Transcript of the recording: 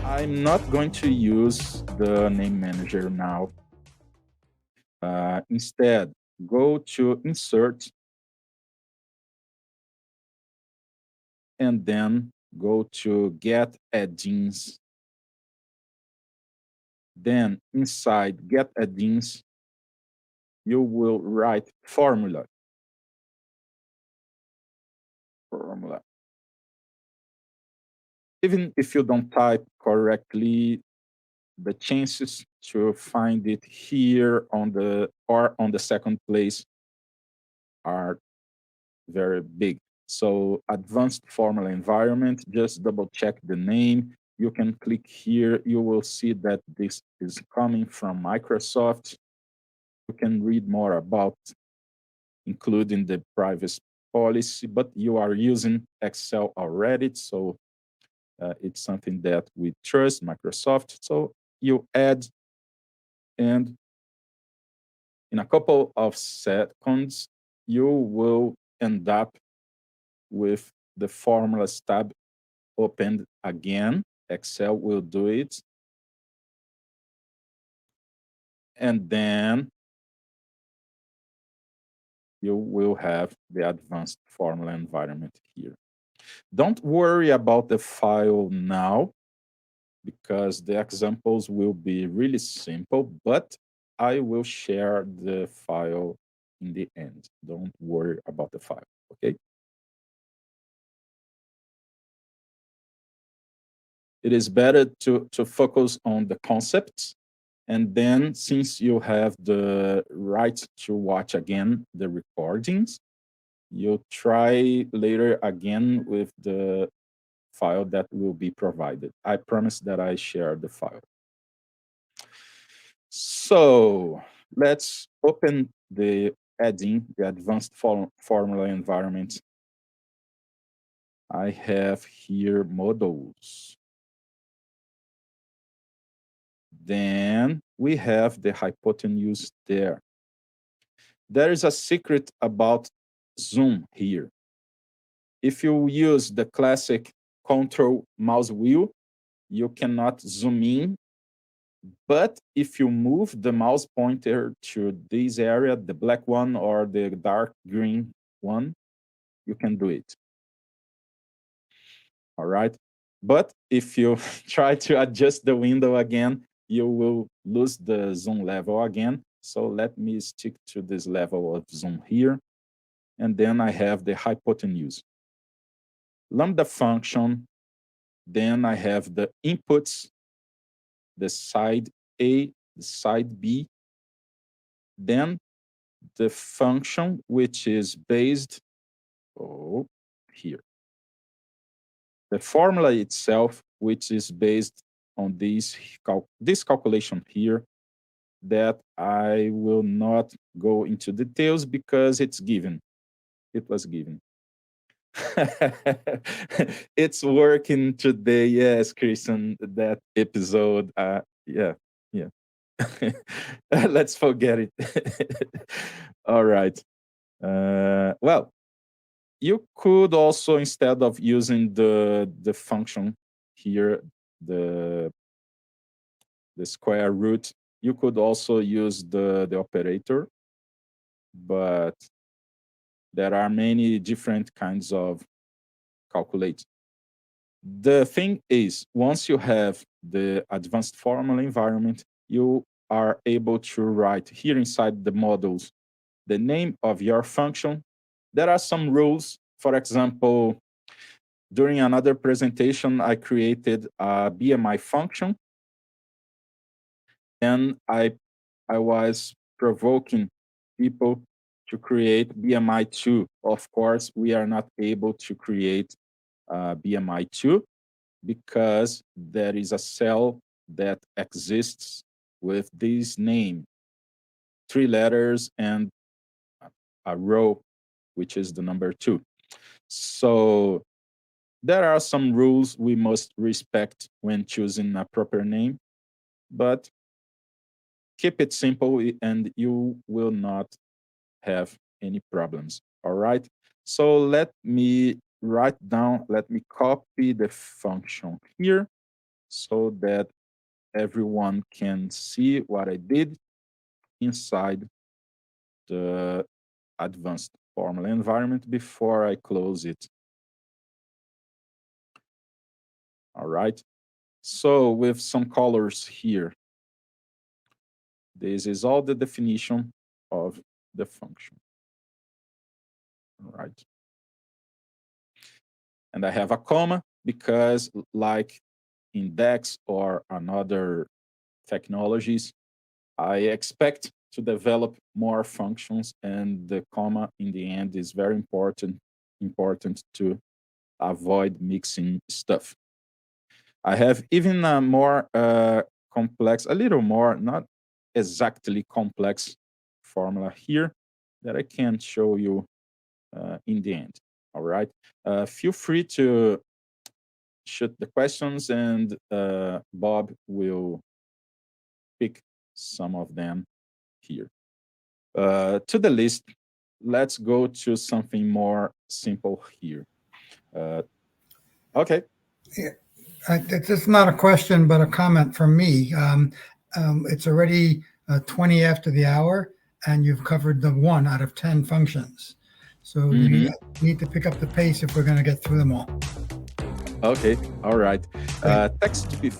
I'm not going to use the name manager now. Instead, go to Insert, and then go to Get Add-ins. Then inside Get Add-ins, you will write formula. Even if you don't type correctly, the chances to find it here on the second place are very big. So advanced formula environment, just double check the name. You can click here. You will see that this is coming from Microsoft. You can read more about including the privacy policy, but you are using Excel already. So it's something that we trust, Microsoft. So you add, and in a couple of seconds, you will end up with the formulas tab opened again. Excel will do it. And then you will have the advanced formula environment here. Don't worry about the file now, because the examples will be really simple, but I will share the file in the end. Don't worry about the file, okay? It is better to focus on the concepts. And then, since you have the right to watch again the recordings, you try later again with the file that will be provided. I promise that I share the file. So let's open the add-in, the advanced formula environment. I have here models. Then we have the hypotenuse there. There is a secret about zoom here. If you use the classic control mouse wheel, you cannot zoom in. But if you move the mouse pointer to this area, the black one or the dark green one, you can do it. All right. But if you try to adjust the window again, you will lose the zoom level again. So let me stick to this level of zoom here. And then I have the hypotenuse. Lambda function, then I have the inputs, the side A, the side B, then the function which is based here. The formula itself, which is based on this calculation here, that I will not go into details because it's given. It was given. It's working today. Yes, Christian, that episode. Yeah. Let's forget it. All right. Well, you could also, instead of using the function here, the square root, you could also use the operator, but there are many different kinds of calculate. The thing is, once you have the advanced formula environment, you are able to write here inside the models the name of your function. There are some rules. For example, during another presentation, I created a BMI function, and I was provoking people to create BMI2. Of course, we are not able to create BMI2 because there is a cell that exists with this name, 3 letters and a row, which is the number 2. So there are some rules we must respect when choosing a proper name, but keep it simple and you will not have any problems. All right. So let me write down, let me copy the function here. so that everyone can see what I did inside the advanced formula environment before I close it. All right. So with some colors here, this is all the definition of the function. All right. And I have a comma because, like index or another technologies, I expect to develop more functions, and the comma in the end is very important to avoid mixing stuff. I have even a more complex, a little more, not exactly complex formula here that I can show you in the end. All right. Feel free to shoot the questions, and Bob will pick some of them here. To the list, let's go to something more simple here. Okay. Yeah. It's not a question, but a comment from me. It's already 20 after the hour, and you've covered the 1 out of 10 functions. So you need to pick up the pace if we're going to get through them all. Okay, all right. Text to be